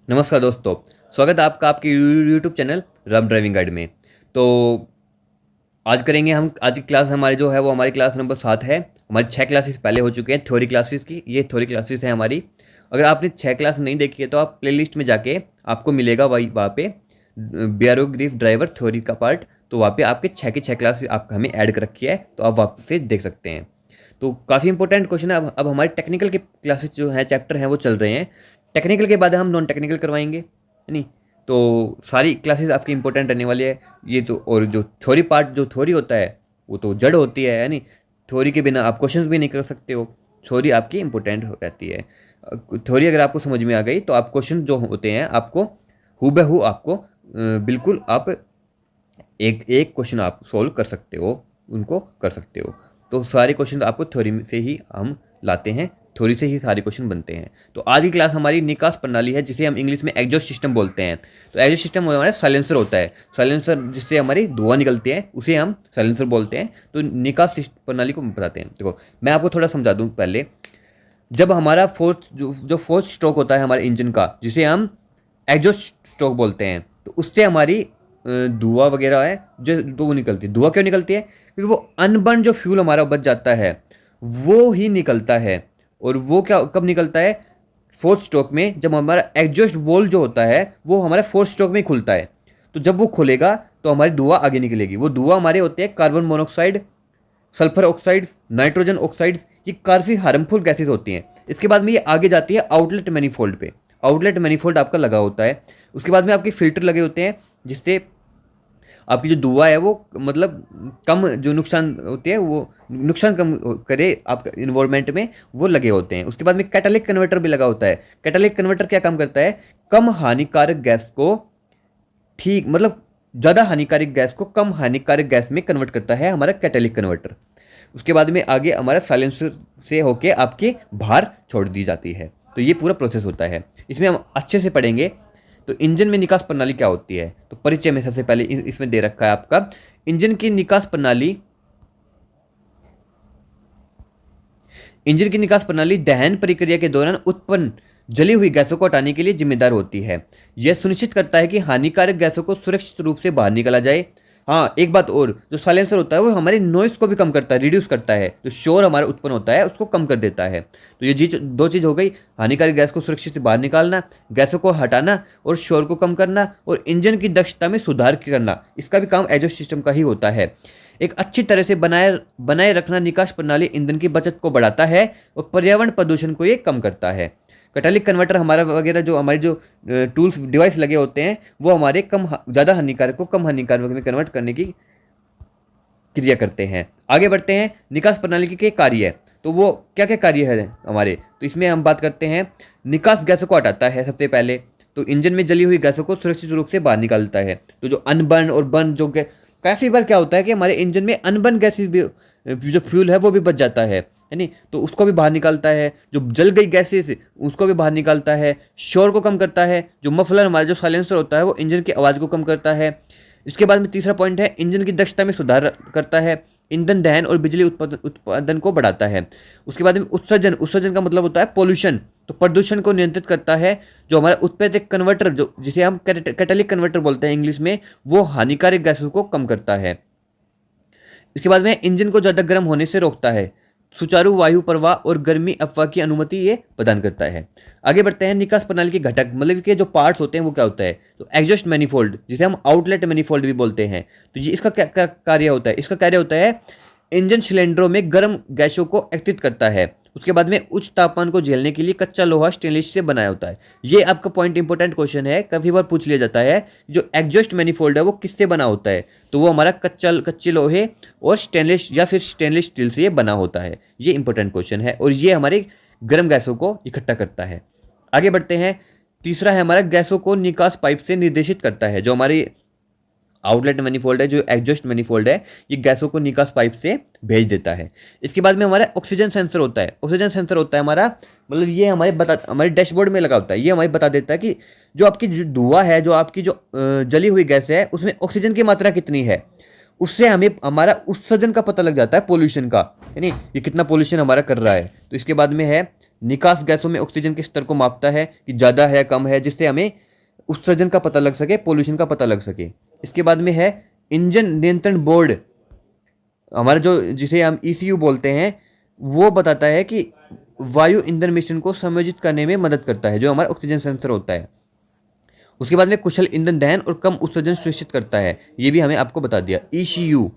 नमस्कार दोस्तों, स्वागत है आपका आपके YouTube channel Ram driving guide में। तो आज करेंगे हम आज की क्लास हमारी जो है वो हमारी क्लास नंबर 7 है। हमारी 6 क्लासेस पहले हो चुके हैं थ्योरी क्लासेस की, ये थ्योरी क्लासेस है हमारी। अगर आपने 6 क्लास नहीं देखी है तो आप प्लेलिस्ट में जाके आपको मिलेगा वहाँ पे बीआरओ ग्रीफ ड्राइवर थ्योरी का पार्ट। तो वहाँ पे आपके 6 की 6 क्लासेस आप हमें ऐड कर रखी है, तो आप वहाँ से देख सकते हैं। तो काफ़ी इंपॉर्टेंट क्वेश्चन है। अब हमारी टेक्निकल के क्लासेस जो हैं चैप्टर हैं वो चल रहे हैं। टेक्निकल के बाद हम नॉन टेक्निकल करवाएंगे, है नहीं। तो सारी क्लासेस आपकी इंपॉर्टेंट रहने वाली है ये तो। और जो थ्योरी पार्ट जो थ्योरी होता है वो तो जड़ होती है नहीं। थ्योरी के बिना आप क्वेश्चंस भी नहीं कर सकते हो। थ्योरी आपकी इंपॉर्टेंट रहती है। थ्योरी अगर आपको समझ में आ गई तो आप क्वेश्चन जो होते हैं आपको हूबहू आपको बिल्कुल आप एक एक क्वेश्चन आप सोल्व कर सकते हो, उनको कर सकते हो। तो सारे क्वेश्चन आपको थ्योरी से ही हम लाते हैं, थ्योरी से ही सारे क्वेश्चन बनते हैं। तो आज की क्लास हमारी निकास प्रणाली है, जिसे हम इंग्लिश में एग्जॉस्ट सिस्टम बोलते हैं। तो एग्जॉस्ट सिस्टम हमारा साइलेंसर होता है। साइलेंसर जिससे हमारी धुआं निकलती है उसे हम साइलेंसर बोलते हैं। तो निकास प्रणाली को बताते हैं। देखो मैं आपको थोड़ा समझा दूँ पहले। जब हमारा जो फोर्थ स्ट्रोक होता है हमारे इंजन का, जिसे हम एग्जॉस्ट स्ट्रोक बोलते हैं, तो उससे हमारी धुआं वगैरह है जो तो वो निकलती है। धुआं क्यों निकलती है? क्योंकि वो अनबर्न जो फ्यूल हमारा बच जाता है वो ही निकलता है। और वो क्या कब निकलता है? फोर्थ स्ट्रोक में, जब हमारा एग्जॉस्ट वोल जो होता है वो हमारा फोर्थ स्ट्रोक में ही खुलता है। तो जब वो खुलेगा तो हमारी धुआं आगे निकलेगी। वो धुआं हमारे होते हैं carbon monoxide, sulphur oxide, nitrogen oxide. ये काफ़ी हार्मफुल गैसेज होती हैं। इसके बाद में ये आगे जाती है आउटलेट मैनिफोल्ड पे। आउटलेट मैनिफोल्ड आपका लगा होता है। उसके बाद में आपके फिल्टर लगे होते हैं, जिससे आपकी जो धुआं है वो मतलब कम जो नुकसान होती है वो नुकसान कम करे आपका इन्वायरमेंट में, वो लगे होते हैं। उसके बाद में कैटालिक कन्वर्टर भी लगा होता है। कैटालिक कन्वर्टर क्या काम करता है? कम हानिकारक गैस को ठीक मतलब ज़्यादा हानिकारक गैस को कम हानिकारक गैस में कन्वर्ट करता है हमारा कैटालिक कन्वर्टर। उसके बाद में आगे हमारा साइलेंसर से होके आपके बाहर छोड़ दी जाती है। तो ये पूरा प्रोसेस होता है, इसमें हम अच्छे से पढ़ेंगे। तो इंजन में निकास प्रणाली क्या होती है, तो परिचय में सबसे पहले इसमें दे रखा है आपका इंजन की निकास प्रणाली। इंजन की निकास प्रणाली दहन प्रक्रिया के दौरान उत्पन्न जली हुई गैसों को हटाने के लिए जिम्मेदार होती है। यह सुनिश्चित करता है कि हानिकारक गैसों को सुरक्षित रूप से बाहर निकाला जाए। हाँ, एक बात और, जो साइलेंसर होता है वो हमारे नॉइस को भी कम करता है, रिड्यूस करता है। जो शोर हमारा उत्पन्न होता है उसको कम कर देता है। तो ये चीज दो चीज़ हो गई, हानिकारक गैस को सुरक्षित से बाहर निकालना, गैसों को हटाना और शोर को कम करना, और इंजन की दक्षता में सुधार करना। इसका भी काम एग्जॉस्ट सिस्टम का ही होता है। एक अच्छी तरह से बनाए बनाए रखना निकास प्रणाली ईंधन की बचत को बढ़ाता है और पर्यावरण प्रदूषण को ये कम करता है। कैटालिक कन्वर्टर हमारा वगैरह जो हमारे जो टूल्स डिवाइस लगे होते हैं वो हमारे ज़्यादा हानिकारक को कम हानिकारक में कन्वर्ट करने की क्रिया करते हैं। आगे बढ़ते हैं, निकास प्रणाली के कार्य है। तो वो क्या क्या कार्य है हमारे, तो इसमें हम बात करते हैं। निकास गैसों को हटाता है सबसे पहले। तो इंजन में जली हुई गैसों को सुरक्षित रूप से बाहर निकालता है। तो जो अनबर्न और बर्न जो काफ़ी बार क्या होता है कि हमारे इंजन में अनबर्न गैसेज भी जो फ्यूल है वो भी बच जाता है नहीं, तो उसको भी बाहर निकालता है। जो जल गई गैसेज उसको भी बाहर निकालता है। शोर को कम करता है। जो मफलर हमारा जो साइलेंसर होता है वो इंजन की आवाज़ को कम करता है। इसके बाद में तीसरा पॉइंट है, इंजन की दक्षता में सुधार करता है। ईंधन दहन और बिजली उत्पादन को बढ़ाता है। उसके बाद में उत्सर्जन, उत्सर्जन का मतलब होता है पोल्यूशन, तो प्रदूषण को नियंत्रित करता है। जो हमारा उत्प्रेरक कन्वर्टर जो जिसे हम कैटालिक कन्वर्टर बोलते हैं इंग्लिश में, वो हानिकारक गैसों को कम करता है। इसके बाद में इंजन को ज़्यादा गर्म होने से रोकता है। सुचारू वायु प्रवाह और गर्मी अफवाह की अनुमति ये प्रदान करता है। आगे बढ़ते हैं, निकास प्रणाली के घटक मतलब के जो पार्ट्स होते हैं वो क्या होता है, तो एग्जॉस्ट मैनिफोल्ड जिसे हम आउटलेट मैनिफोल्ड भी बोलते हैं। तो ये इसका क्या कार्य होता है? इसका कार्य होता है इंजन सिलेंडरों में गर्म गैसों को एकत्रित करता है। उसके बाद में उच्च तापमान को झेलने के लिए कच्चा लोहा स्टेनलेस से बनाया होता है। ये आपका पॉइंट इंपॉर्टेंट क्वेश्चन है, काफी बार पूछ लिया जाता है। जो एग्जॉस्ट मैनिफोल्ड है वो किससे बना होता है, तो वो हमारा कच्चे लोहे और स्टेनलेस या फिर स्टेनलेस स्टील से ये बना होता है। ये इंपॉर्टेंट क्वेश्चन है और ये हमारे गर्म गैसों को इकट्ठा करता है। आगे बढ़ते हैं, तीसरा है हमारा गैसों को निकास पाइप से निर्देशित करता है। जो हमारी आउटलेट मैनिफोल्ड है, जो एग्जॉस्ट मैनिफोल्ड है, ये गैसों को निकास पाइप से भेज देता है। इसके बाद में हमारा ऑक्सीजन सेंसर होता है। ऑक्सीजन सेंसर होता है हमारा मतलब ये हमारे डैशबोर्ड में लगा होता है। ये हमारे बता देता है कि जो आपकी जो धुआं है, जो आपकी जो जली हुई गैस है, उसमें ऑक्सीजन की मात्रा कितनी है। उससे हमें हमारा उत्सर्जन का पता लग जाता है, पोल्यूशन का, यानी ये कितना पोल्यूशन हमारा कर रहा है। तो इसके बाद में है निकास गैसों में ऑक्सीजन के स्तर को मापता है कि ज़्यादा है कम है, जिससे हमें उत्सर्जन का पता लग सके, पोल्यूशन का पता लग सके। इसके बाद में है इंजन नियंत्रण बोर्ड, हमारा जो जिसे हम ECU बोलते हैं, वो बताता है कि वायु ईंधन मिश्रण को समायोजित करने में मदद करता है, जो हमारा ऑक्सीजन सेंसर होता है। उसके बाद में कुशल ईंधन दहन और कम उत्सर्जन सुनिश्चित करता है, ये भी हमें आपको बता दिया। ECU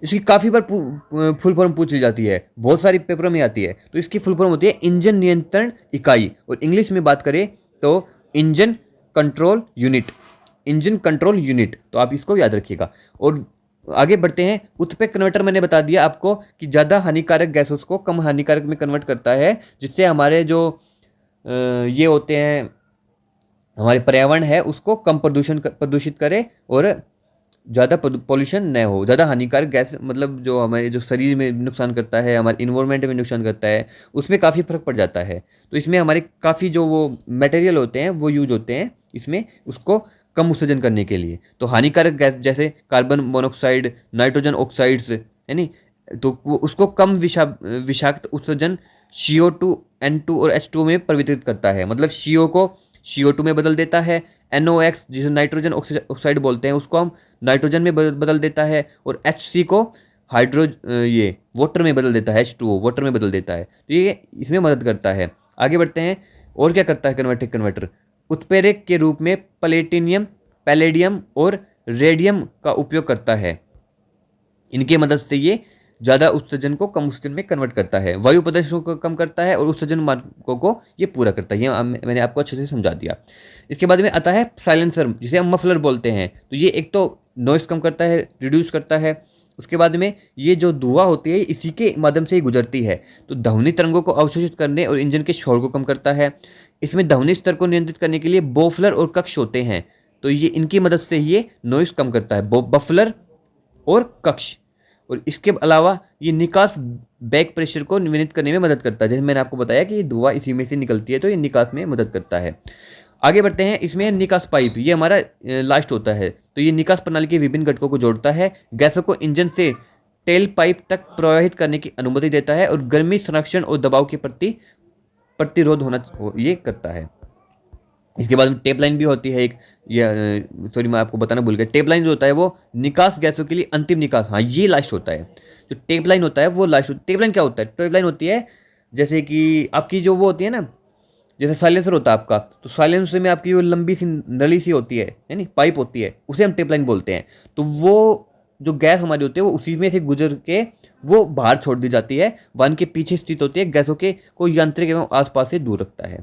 इसकी काफ़ी बार फुल फॉर्म पूछ ली जाती है, बहुत सारी पेपरों में आती है। तो इसकी फुल फॉर्म होती है इंजन नियंत्रण इकाई, और इंग्लिश में बात करें तो engine control unit, engine control unit. तो आप इसको याद रखिएगा। और आगे बढ़ते हैं। उत्प्रेरक कन्वर्टर मैंने बता दिया आपको कि ज़्यादा हानिकारक गैसों को कम हानिकारक में कन्वर्ट करता है, जिससे हमारे जो ये होते हैं, हमारे पर्यावरण है उसको कम प्रदूषित करे और ज़्यादा पॉल्यूशन न हो। ज़्यादा हानिकारक गैस मतलब जो हमारे जो शरीर में नुकसान करता है, हमारे इन्वायरमेंट में नुकसान करता है, उसमें काफ़ी फर्क पड़ जाता है। तो इसमें हमारे काफ़ी जो वो मटेरियल होते हैं वो यूज होते हैं इसमें, उसको कम उत्सर्जन करने के लिए। तो हानिकारक गैस जैसे कार्बन मोनोऑक्साइड, नाइट्रोजन ऑक्साइड्स है नी, तो वो उसको कम विषाक्त उत्सर्जन CO2, N2 और H2 में परिवर्तित करता है। मतलब CO को CO2 में बदल देता है, NOx जिसे नाइट्रोजन ऑक्साइड बोलते हैं उसको हम नाइट्रोजन में बदल देता है, और HC को ये वाटर में बदल देता है, H2O वाटर में बदल देता है। तो ये इसमें मदद करता है। आगे बढ़ते हैं। और क्या करता है कन्वर्टर? उत्प्रेरक के रूप में प्लेटिनियम, पैलेडियम और रेडियम का उपयोग करता है। इनके मदद से ये ज़्यादा उत्सर्जन को कम उत्सर्जन में कन्वर्ट करता है, वायु प्रदूषण को कम करता है और उत्सर्जन मानकों को ये पूरा करता है। ये मैंने आपको अच्छे से समझा दिया। इसके बाद में आता है साइलेंसर, जिसे हम मफलर बोलते हैं। तो ये एक तो नॉइस कम करता है, रिड्यूस करता है। उसके बाद में ये जो धुआं होती है इसी के माध्यम से ही गुजरती है, तो ध्वनि तरंगों को अवशोषित करने और इंजन के शोर को कम करता है। इसमें ध्वनि स्तर को नियंत्रित करने के लिए बफलर और कक्ष होते हैं, तो ये इनकी मदद से ये नॉइस कम करता है, बफलर और कक्ष। और इसके अलावा ये निकास बैक प्रेशर को नियंत्रित करने में मदद करता है। जैसे मैंने आपको बताया कि धुआं इसी में से निकलती है, तो ये निकास में मदद करता है। आगे बढ़ते हैं। इसमें निकास पाइप, ये हमारा लास्ट होता है। तो ये निकास प्रणाली के विभिन्न घटकों को जोड़ता है, गैसों को इंजन से टेल पाइप तक प्रवाहित करने की अनुमति देता है, और गर्मी संरक्षण और दबाव के प्रति प्रतिरोध ये करता है। इसके बाद में टेप लाइन भी होती है एक, ये सॉरी मैं आपको बताना भूल गया। टेप लाइन जो होता है वो निकास गैसों के लिए अंतिम निकास, हाँ ये लास्ट होता है। जो टेप लाइन होता है वो लास्ट। टेप लाइन क्या होता है? टेप लाइन होती है जैसे कि आपकी जो वो होती है ना, जैसे साइलेंसर होता है आपका, तो साइलेंसर में आपकी वो लंबी सी नली सी होती है नहीं, पाइप होती है, उसे हम टेप लाइन बोलते हैं। तो वो जो गैस हमारी होती है वो उसी में से गुजर के वो बाहर छोड़ दी जाती है, वाहन के पीछे स्थित होती है, गैसों के को यांत्रिक एवं आसपास से दूर रखता है।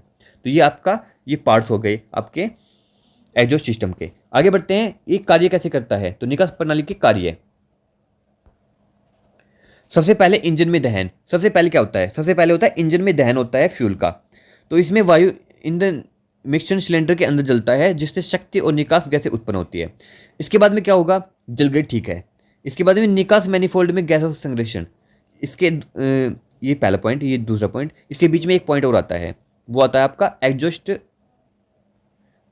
तो ये आपका ये पार्ट्स हो गए आपके एग्जॉस्ट सिस्टम के। आगे बढ़ते हैं। ये कार्य कैसे करता है? तो निकास प्रणाली के कार्य, सबसे पहले इंजन में दहन। सबसे पहले क्या होता है? सबसे पहले होता है इंजन में दहन होता है फ्यूल का। तो इसमें वायु ईंधन मिक्सचर सिलेंडर के अंदर जलता है, जिससे शक्ति और निकास गैसें उत्पन्न होती है। इसके बाद में क्या होगा? जल गई, ठीक है। इसके बाद में निकास मैनिफोल्ड में गैसों का संग्रहण। इसके ये पहला पॉइंट, ये दूसरा पॉइंट। इसके बीच में एक पॉइंट और आता है, वो आता है आपका एग्जॉस्ट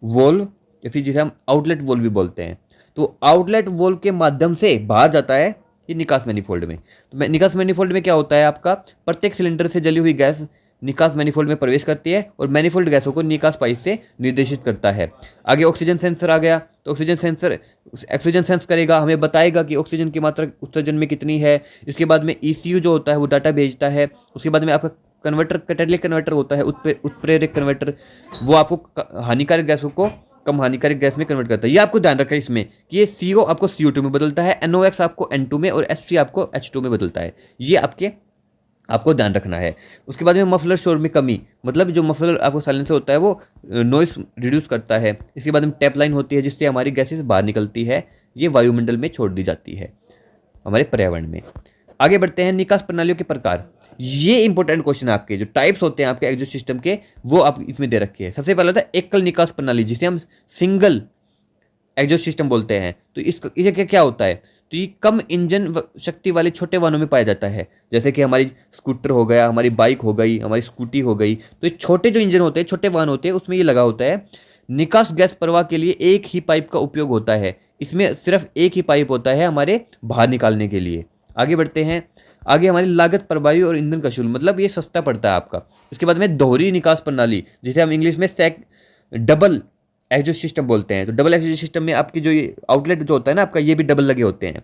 वोल्व, या फिर जिसे हम आउटलेट वोल्व भी बोलते हैं। तो आउटलेट वोल्व के माध्यम से बाहर जाता है ये निकास मैनिफोल्ड में। तो निकास मैनिफोल्ड में क्या होता है आपका? प्रत्येक सिलेंडर से जली हुई गैस निकास मैनिफोल्ड में प्रवेश करती है, और मैनिफोल्ड गैसों को निकास पाइप से निर्देशित करता है। आगे ऑक्सीजन सेंसर आ गया। तो ऑक्सीजन सेंसर ऑक्सीजन सेंस करेगा, हमें बताएगा कि ऑक्सीजन की मात्रा उत्सर्जन में कितनी है। इसके बाद में ECU जो होता है वो डाटा भेजता है। उसके बाद में आपका कन्वर्टर, कैटालिटिक कन्वर्टर होता है, उत्प्रेरक कन्वर्टर, वो आपको हानिकारक गैसों को कम हानिकारक गैस में कन्वर्ट करता है। ये आपको ध्यान रखा है इसमें कि ये CO आपको CO2 में बदलता है, NOx आपको N2 में, और HC आपको H2 में बदलता है। ये आपको ध्यान रखना है। उसके बाद में मफलर शोर में कमी, मतलब जो मफलर आपको साइलेंसर होता है वो नॉइस रिड्यूस करता है। इसके बाद में टैप लाइन होती है, जिससे हमारी गैसेस बाहर निकलती है, ये वायुमंडल में छोड़ दी जाती है हमारे पर्यावरण में। आगे बढ़ते हैं। निकास प्रणालियों के प्रकार, ये इंपॉर्टेंट क्वेश्चन आपके जो टाइप्स होते हैं आपके एग्जॉस्ट सिस्टम के, वो आप इसमें दे रखे हैं। सबसे पहला होता है एकल निकास प्रणाली, जिसे हम सिंगल एग्जॉस्ट सिस्टम बोलते हैं। तो इसे क्या होता है? तो ये कम इंजन शक्ति वाले छोटे वाहनों में पाया जाता है, जैसे कि हमारी स्कूटर हो गया, हमारी बाइक हो गई, हमारी स्कूटी हो गई। तो ये छोटे जो इंजन होते हैं, छोटे वाहन होते हैं, उसमें ये लगा होता है। निकास गैस प्रवाह के लिए एक ही पाइप का उपयोग होता है। इसमें सिर्फ एक ही पाइप होता है हमारे बाहर निकालने के लिए। आगे बढ़ते हैं। आगे हमारी लागत प्रभावी और ईंधन का शुल्क, मतलब ये सस्ता पड़ता है आपका। इसके बाद में दोहरी निकास प्रणाली, जिसे हम इंग्लिश में डबल एग्जॉस्ट सिस्टम बोलते हैं। तो डबल एग्जॉस्ट सिस्टम में आपकी जो ये आउटलेट जो होता है ना आपका, ये भी डबल लगे होते हैं।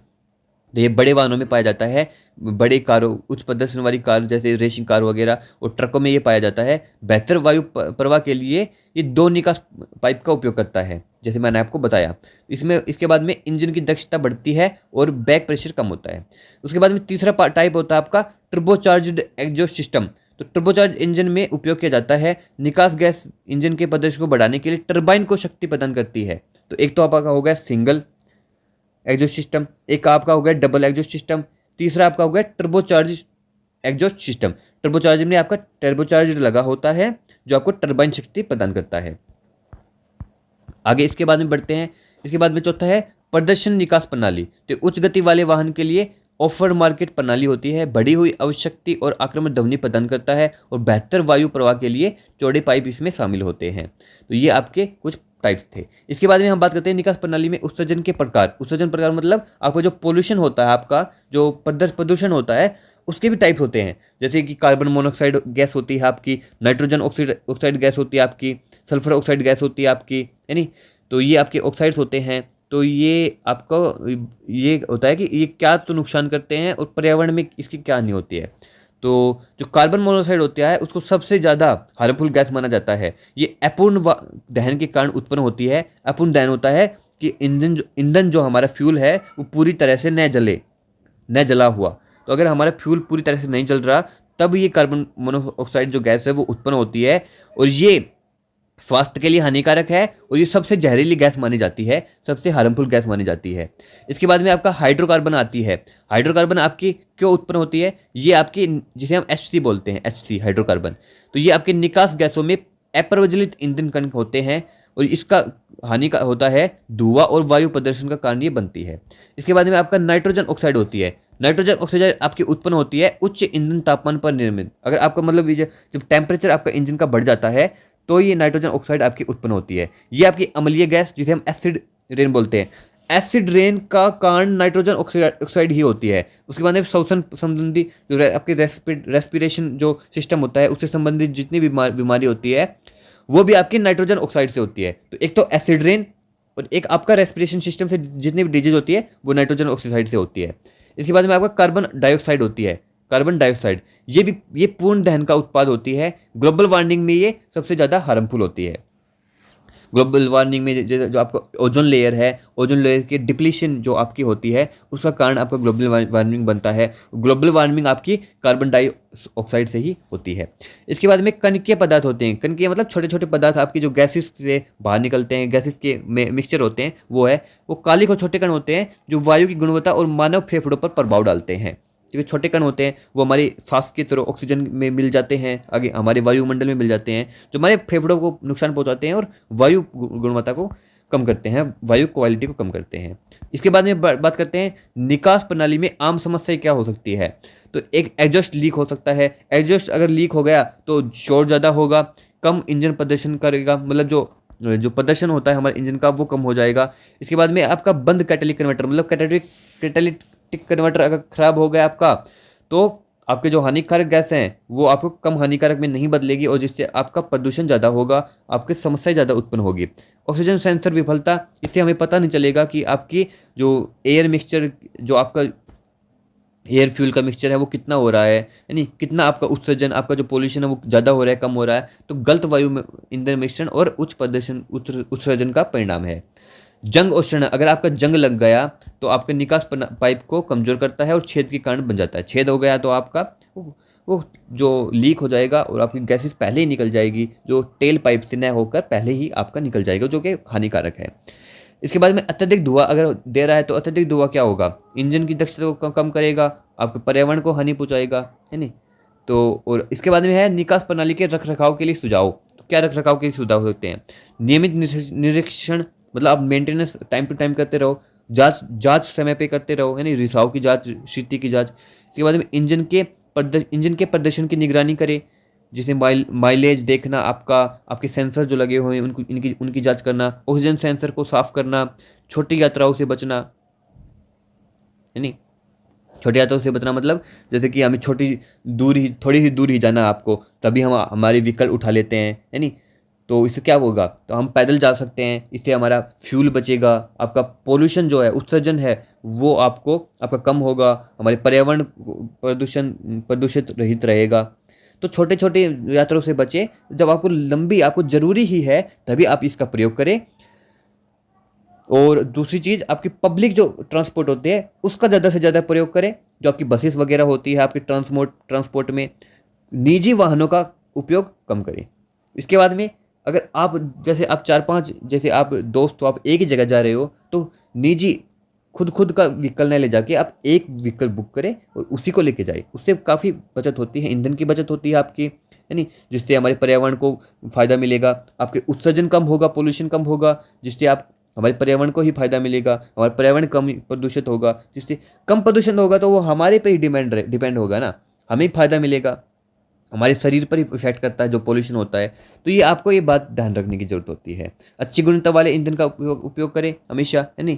तो ये बड़े वाहनों में पाया जाता है, बड़े कारों, उच्च प्रदर्शन वाली कार जैसे रेसिंग कार वगैरह और ट्रकों में ये पाया जाता है। बेहतर वायु प्रवाह के लिए ये दो निकास पाइप का उपयोग करता है, जैसे मैंने आपको बताया। इसमें इसके बाद में इंजन की दक्षता बढ़ती है और बैक प्रेशर कम होता है। उसके बाद में तीसरा टाइप होता है आपका टर्बोचार्ज्ड एग्जॉस्ट सिस्टम। तो टर्बोचार्ज इंजन में उपयोग किया जाता है। निकास गैस इंजन के प्रदर्शन को बढ़ाने के लिए टरबाइन को शक्ति प्रदान करती है। तो एक तो आपका हो गया सिंगल एग्जॉस्ट सिस्टम, एक आपका हो गया डबल एग्जॉस्ट सिस्टम, तीसरा आपका हो गया टर्बोचार्ज एग्जॉस्ट सिस्टम। टर्बोचार्ज में आपका टर्बोचार्ज लगा होता है जो आपको टरबाइन शक्ति प्रदान करता है। आगे इसके बाद में बढ़ते हैं। इसके बाद में चौथा है प्रदर्शन निकास प्रणाली। तो उच्च गति वाले वाहन के लिए ऑफर मार्केट प्रणाली होती है, बढ़ी हुई आवश्यकता और आक्रमण ध्वनि प्रदान करता है और बेहतर वायु प्रवाह के लिए चौड़े पाइप इसमें शामिल होते हैं। तो ये आपके कुछ टाइप्स थे। इसके बाद में हम बात करते हैं निकास प्रणाली में उत्सर्जन के प्रकार। उत्सर्जन प्रकार मतलब आपका जो पोल्यूशन होता है, आपका जो प्रदूषण होता है, उसके भी टाइप्स होते हैं। जैसे कि कार्बन मोनोऑक्साइड गैस होती है आपकी, नाइट्रोजन ऑक्साइड गैस होती है आपकी, सल्फर ऑक्साइड गैस होती है आपकी, यानी तो ये आपके ऑक्साइड्स होते हैं। तो ये आपका ये होता है कि ये क्या तो नुकसान करते हैं और पर्यावरण में इसकी क्या हानि होती है। तो जो कार्बन मोनोऑक्साइड होता है उसको सबसे ज़्यादा हार्मफुल गैस माना जाता है। ये अपूर्ण दहन के कारण उत्पन्न होती है। अपूर्ण दहन होता है कि ईंधन जो हमारा फ्यूल है वो पूरी तरह से न जला हुआ। तो अगर हमारा फ्यूल पूरी तरह से नहीं जल रहा तब ये कार्बन मोनोऑक्साइड जो गैस है वो उत्पन्न होती है और ये स्वास्थ्य के लिए हानिकारक है और ये सबसे जहरीली गैस मानी जाती है, सबसे हार्मफुल गैस मानी जाती है। इसके बाद में आपका हाइड्रोकार्बन आती है। हाइड्रोकार्बन आपकी क्यों उत्पन्न होती है? ये आपकी, जिसे हम HC बोलते हैं, HC हाइड्रोकार्बन। तो ये आपके निकास गैसों में अप्रज्वलित ईंधन कण होते हैं और इसका हानि का होता है धुआं और वायु प्रदूषण का कारण ये बनती है। इसके बाद में आपका नाइट्रोजन ऑक्साइड होती है। नाइट्रोजन ऑक्साइड आपकी उत्पन्न होती है उच्च ईंधन तापमान पर निर्मित। अगर आपका मतलब जब टेम्परेचर आपका इंजन का बढ़ जाता है तो ये नाइट्रोजन ऑक्साइड आपकी उत्पन्न होती है। ये आपकी अम्लीय गैस, जिसे हम एसिड रेन बोलते हैं, एसिड रेन का कारण नाइट्रोजन ऑक्साइड ही होती है। उसके बाद में श्वसन संबंधी जो आपके रेस्पिरेशन जो सिस्टम होता है उससे संबंधित जितनी बीमारी होती है वो भी आपकी नाइट्रोजन ऑक्साइड से होती है। तो एक तो एसिड रेन और एक आपका रेस्पिरेशन सिस्टम से जितनी भी डिजीज होती है वो नाइट्रोजन ऑक्साइड से होती है। इसके बाद में आपका कार्बन डाइऑक्साइड होती है। कार्बन डाइऑक्साइड ये पूर्ण दहन का उत्पाद होती है। ग्लोबल वार्मिंग में ये सबसे ज़्यादा हार्मफुल होती है। ग्लोबल वार्मिंग में जो आपका ओजोन लेयर है, ओजोन लेयर की डिप्लीशन जो आपकी होती है उसका कारण आपका ग्लोबल वार्मिंग बनता है। ग्लोबल वार्मिंग आपकी कार्बन डाइऑक्साइड से ही होती है। इसके बाद में कणकीय पदार्थ होते हैं। कणकीय मतलब छोटे छोटे पदार्थ आपकी जो गैसेस से बाहर निकलते हैं, गैसेस के मिक्सचर होते हैं, वो कालिक और छोटे कण होते हैं जो वायु की गुणवत्ता और मानव फेफड़ों पर प्रभाव डालते हैं। क्योंकि छोटे कण होते हैं वो हमारी सांस के थ्रू ऑक्सीजन में मिल जाते हैं, आगे हमारे वायुमंडल में मिल जाते हैं, जो हमारे फेफड़ों को नुकसान पहुंचाते हैं और वायु गुणवत्ता को कम करते हैं, वायु क्वालिटी को कम करते हैं। इसके बाद में बात करते हैं निकास प्रणाली में आम समस्या क्या हो सकती है। तो एक एग्जॉस्ट लीक हो सकता है। एग्जॉस्ट अगर लीक हो गया तो शोर ज़्यादा होगा, कम इंजन प्रदर्शन करेगा, मतलब जो प्रदर्शन होता है हमारे इंजन का वो कम हो जाएगा। इसके बाद में आपका बंद कैटालिटिक कन्वर्टर, मतलब कैटालिटिक कन्वर्टर अगर खराब हो गया आपका तो आपके जो हानिकारक गैस हैं वो आपको कम हानिकारक में नहीं बदलेगी और जिससे आपका प्रदूषण ज़्यादा होगा, आपकी समस्या ज़्यादा उत्पन्न होगी। ऑक्सीजन सेंसर विफलता, इससे हमें पता नहीं चलेगा कि आपकी जो एयर मिक्सचर, जो आपका एयर फ्यूल का मिक्सचर है वो कितना हो रहा है, यानी कितना आपका उत्सर्जन, आपका जो पोल्यूशन है वो ज़्यादा हो रहा है, कम हो रहा है। तो गलत वायु में ईंधन मिश्रण और उच्च प्रदर्शन उत्सर्जन का परिणाम है। जंग और क्षरण, अगर आपका जंग लग गया तो आपके निकास पाइप को कमजोर करता है और छेद के कारण बन जाता है। छेद हो गया तो आपका वो जो लीक हो जाएगा और आपकी गैसेस पहले ही निकल जाएगी, जो टेल पाइप से न होकर पहले ही आपका निकल जाएगा, जो कि हानिकारक है। इसके बाद में अत्यधिक धुआं अगर दे रहा है तो अत्यधिक धुआं क्या होगा, इंजन की दक्षता को कम करेगा, आपके पर्यावरण को हानि पहुंचाएगा, है नहीं। तो और इसके बाद में है निकास प्रणाली के रखरखाव के लिए सुझाव। तो क्या रखरखाव के सुझाव हो सकते हैं? नियमित निरीक्षण, मतलब आप मेंटेनेंस टाइम टू टाइम करते रहो, जांच समय पे करते रहो, यानी रिसाव की जांच, स्थिति की जांच। इसके बाद में इंजन के प्रदर्शन की निगरानी करें, जिसे माइलेज देखना, आपके सेंसर जो लगे हुए हैं उनकी जांच करना, ऑक्सीजन सेंसर को साफ करना, छोटी यात्राओं से बचना, है नहीं। छोटे यात्रा से बचना मतलब जैसे कि हमें थोड़ी ही दूर ही जाना है आपको, तभी हम हमारी व्हीकल उठा लेते हैं, है नहीं। तो इससे क्या होगा, तो हम पैदल जा सकते हैं, इससे हमारा फ्यूल बचेगा, आपका पोल्यूशन जो है, उत्सर्जन है, वो आपका कम होगा, हमारे पर्यावरण प्रदूषित रहित रहेगा। तो छोटे छोटे यात्राओं से बचें, जब आपको ज़रूरी ही है तभी आप इसका प्रयोग करें। और दूसरी चीज़, आपकी पब्लिक जो ट्रांसपोर्ट होते हैं उसका ज़्यादा से ज़्यादा प्रयोग करें। जो आपकी बसेस वगैरह होती है आपके ट्रांसपोर्ट में, निजी वाहनों का उपयोग कम करें। इसके बाद में, अगर आप जैसे आप 4-5 जैसे आप दोस्त हो, आप एक ही जगह जा रहे हो, तो निजी खुद का व्हीकल न ले जाके आप एक व्हीकल बुक करें और उसी को लेके जाए। उससे काफ़ी बचत होती है, ईंधन की बचत होती है आपकी, है नहीं, जिससे हमारे पर्यावरण को फ़ायदा मिलेगा, आपके उत्सर्जन कम होगा, पोल्यूशन कम होगा, जिससे आप हमारे पर्यावरण को ही फायदा मिलेगा, हमारा पर्यावरण कम प्रदूषित होगा, जिससे कम प्रदूषण होगा तो वो हमारे पे ही डिपेंड होगा ना, हमें फायदा मिलेगा, हमारे शरीर पर ही इफेक्ट करता है जो पोल्यूशन होता है। तो ये आपको ये बात ध्यान रखने की जरूरत होती है। अच्छी गुणवत्ता वाले ईंधन का उपयोग करें हमेशा, है नहीं।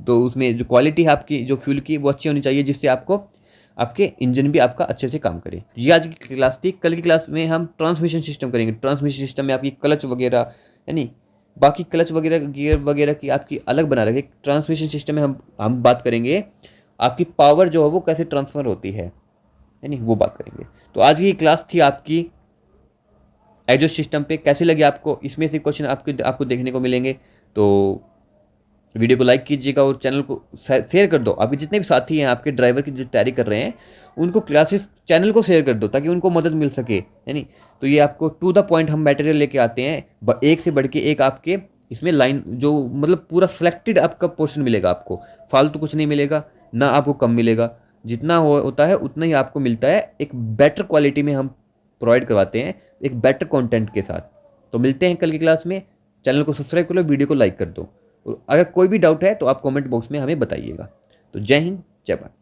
तो उसमें जो क्वालिटी है आपकी जो फ्यूल की वो अच्छी होनी चाहिए, जिससे आपके इंजन भी आपका अच्छे से काम करे। ये आज की क्लास थी। कल की क्लास में हम ट्रांसमिशन सिस्टम करेंगे। ट्रांसमिशन सिस्टम में आपकी क्लच वगैरह, है नहीं, बाकी क्लच वगैरह गियर वगैरह की आपकी अलग बना रखे। ट्रांसमिशन सिस्टम में हम बात करेंगे आपकी पावर जो है वो कैसे ट्रांसफ़र होती है नहीं, वो बात करेंगे। तो आज की क्लास थी आपकी एग्जॉस्ट सिस्टम पे। कैसे लगे आपको, इसमें से क्वेश्चन आपको देखने को मिलेंगे। तो वीडियो को लाइक कीजिएगा और चैनल को शेयर कर दो। अभी जितने भी साथी हैं आपके ड्राइवर की जो तैयारी कर रहे हैं, उनको क्लासेस चैनल को शेयर कर दो ताकि उनको मदद मिल सके, है नहीं। तो ये आपको टू द पॉइंट हम मटेरियल लेके आते हैं, एक से बढ़ के एक आपके इसमें लाइन, जो मतलब पूरा सिलेक्टेड आपका पोर्शन मिलेगा आपको, फालतू कुछ नहीं मिलेगा, ना आपको कम मिलेगा। जितना होता है उतना ही आपको मिलता है, एक बेटर क्वालिटी में हम प्रोवाइड करवाते हैं, एक बेटर कंटेंट के साथ। तो मिलते हैं कल की क्लास में। चैनल को सब्सक्राइब कर लो, वीडियो को लाइक कर दो। अगर कोई भी डाउट है तो आप कमेंट बॉक्स में हमें बताइएगा। तो जय हिंद, जय भारत।